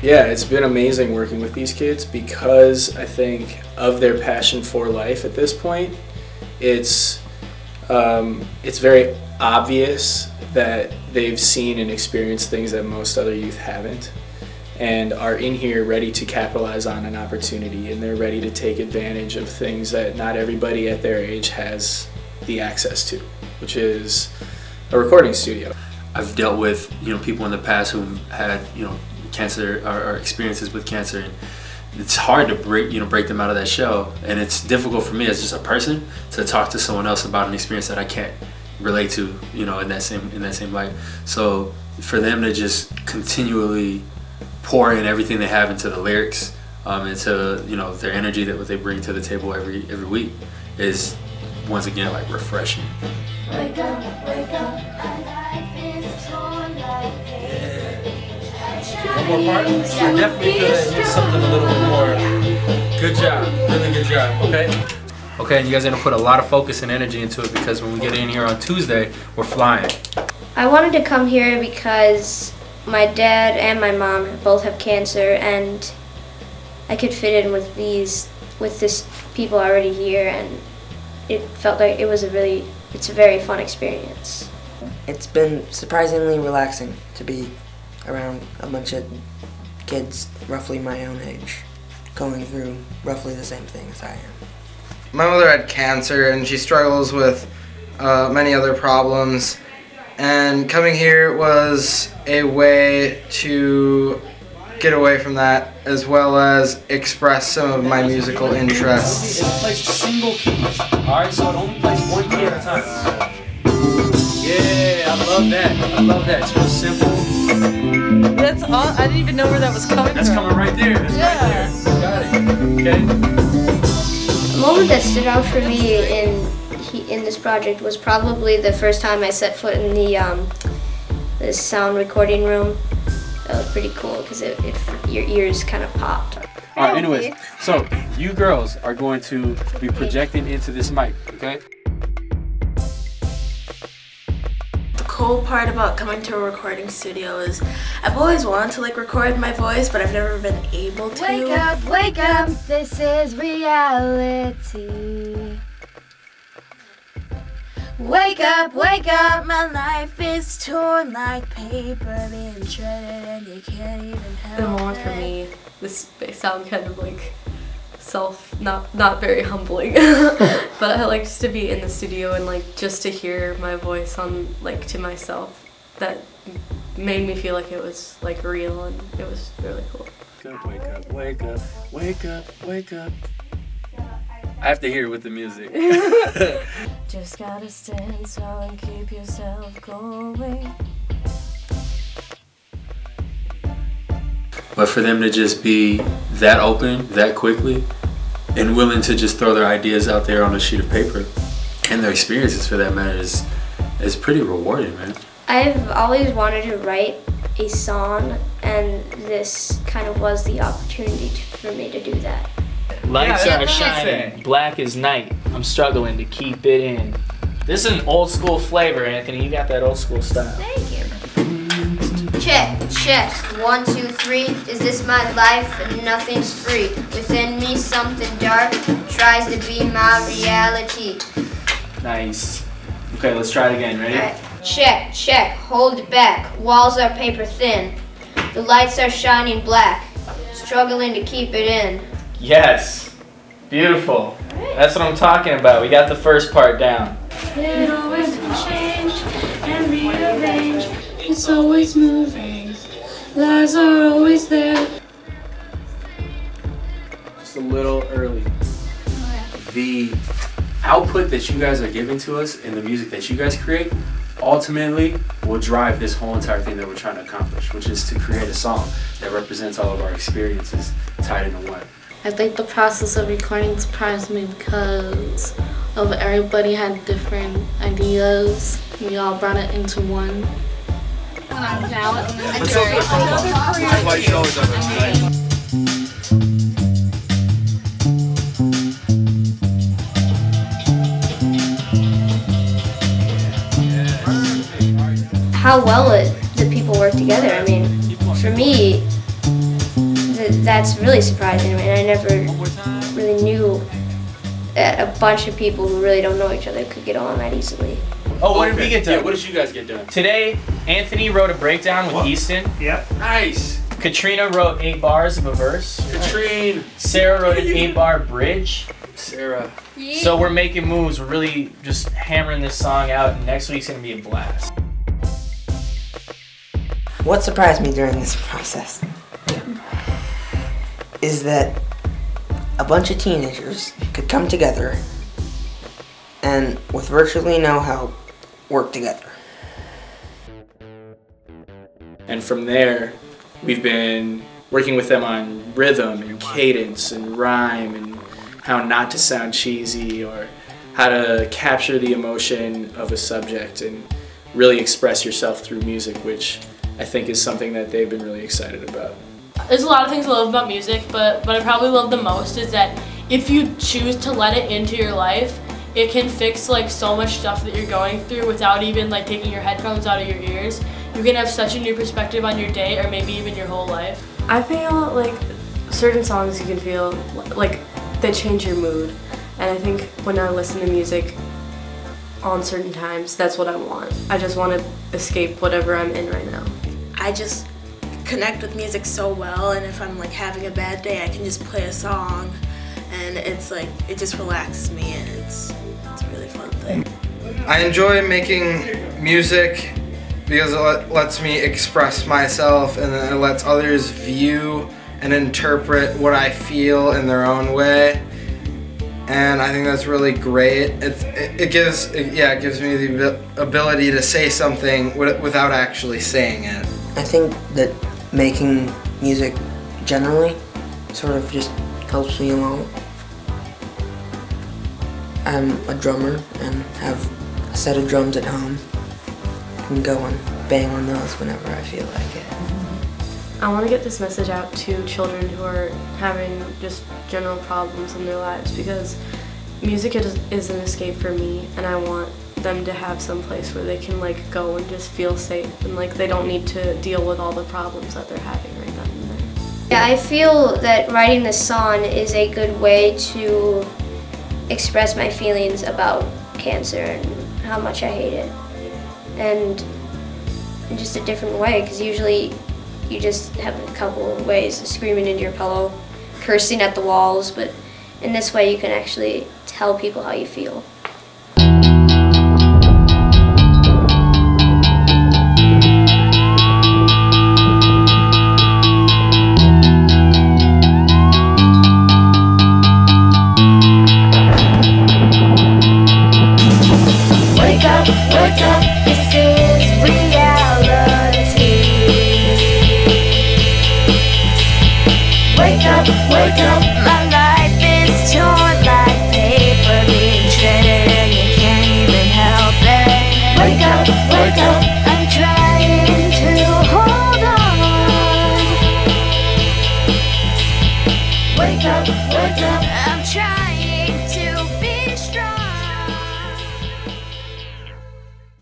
Yeah, it's been amazing working with these kids because I think of their passion for life at this point. It's very obvious that they've seen and experienced things that most other youth haven't, and are in here ready to capitalize on an opportunity, and they're ready to take advantage of things that not everybody at their age has the access to, which is a recording studio. I've dealt with people in the past who had cancer or experiences with cancer, and it's hard to break them out of that shell, and it's difficult for me as just a person to talk to someone else about an experience that I can't relate to in that same light. So for them to just continually pour in everything they have into the lyrics, into their energy that they bring to the table every week is once again like refreshing. Wake up, wake up, life is torn like paper. One more part? You're definitely gonna use something a little bit more. Good job, really good job, okay? Okay, and you guys are gonna put a lot of focus and energy into it because when we get in here on Tuesday, we're flying. I wanted to come here because my dad and my mom both have cancer, and I could fit in with this people already here, and it felt like it's a very fun experience. It's been surprisingly relaxing to be around a bunch of kids roughly my own age, going through roughly the same thing as I am. My mother had cancer and she struggles with many other problems, and coming here was a way to get away from that as well as express some of my musical interests. It plays single keys, alright, so it only plays one key at a time. Yeah, I love that. I love that. It's real simple. That's all. I didn't even know where that was coming from. That's coming right there. That's right there. Got it. Okay. The moment that stood out for me in this project was probably the first time I set foot in the sound recording room. That was pretty cool because your ears kind of popped. All right. Anyways, so you girls are going to be projecting into this mic, okay? The cool part about coming to a recording studio is I've always wanted to record my voice, but I've never been able to. Wake up, this is reality. Wake up, my life is torn like paper being shredded and you can't even help The moment for me, this may sound kind of not very humbling, but I like just to be in the studio and just to hear my voice on to myself. That made me feel like it was real, and it was really cool. Wake up, wake up, wake up, wake up. I have to hear it with the music. Just gotta stand still and keep yourself going. But for them to just be that open, that quickly, and willing to just throw their ideas out there on a sheet of paper, and their experiences for that matter, is pretty rewarding, man. I've always wanted to write a song, and this kind of was the opportunity for me to do that. Lights are shining, black is night. I'm struggling to keep it in. This is an old school flavor, Anthony. You got that old school style. Thank you. Check, check. 1, 2, 3. Is this my life? Nothing's free. Within me, something dark tries to be my reality. Nice. Okay, let's try it again. Ready? Right. Check, check. Hold it back. Walls are paper thin. The lights are shining black. Struggling to keep it in. Yes. Beautiful. That's what I'm talking about. We got the first part down. It always change and rearrange. It's always moving. Lies are always there. Just a little early. The output that you guys are giving to us and the music that you guys create ultimately will drive this whole entire thing that we're trying to accomplish, which is to create a song that represents all of our experiences tied into one. I think the process of recording surprised me because everybody had different ideas. We all brought it into one. How well the people work together. I mean, for me, that's really surprising to me. And I never really knew that a bunch of people who really don't know each other could get along that easily. Oh, what did we get done? Yeah, what did you guys get done? Today, Anthony wrote a breakdown with Easton. Yep. Nice. Katrina wrote 8 bars of a verse. Katrine. Sarah wrote an 8-bar bridge. Sarah. So we're making moves. We're really just hammering this song out, and next week's gonna be a blast. What surprised me during this process is that a bunch of teenagers could come together and with virtually no help work together. And from there, we've been working with them on rhythm and cadence and rhyme and how not to sound cheesy or how to capture the emotion of a subject and really express yourself through music, which I think is something that they've been really excited about. There's a lot of things I love about music, but what I probably love the most is that if you choose to let it into your life, it can fix like so much stuff that you're going through without even like taking your headphones out of your ears. You can have such a new perspective on your day or maybe even your whole life. I feel like certain songs you can feel like they change your mood. And I think when I listen to music on certain times, that's what I want. I just want to escape whatever I'm in right now. I just connect with music so well, and if I'm like having a bad day, I can just play a song and it's like, it just relaxes me and it's a really fun thing. I enjoy making music because it lets me express myself and then it lets others view and interpret what I feel in their own way. And I think that's really great. It gives me the ability to say something without actually saying it. I think that making music generally sort of just helps me along. I'm a drummer and have a set of drums at home. I can go and bang on those whenever I feel like it. I want to get this message out to children who are having just general problems in their lives, because music is an escape for me, and I want them to have some place where they can like go and just feel safe and like they don't need to deal with all the problems that they're having right then and there. Yeah, I feel that writing this song is a good way to express my feelings about cancer and how much I hate it. And in just a different way, because usually you just have a couple of ways of screaming into your pillow, cursing at the walls, but in this way you can actually tell people how you feel.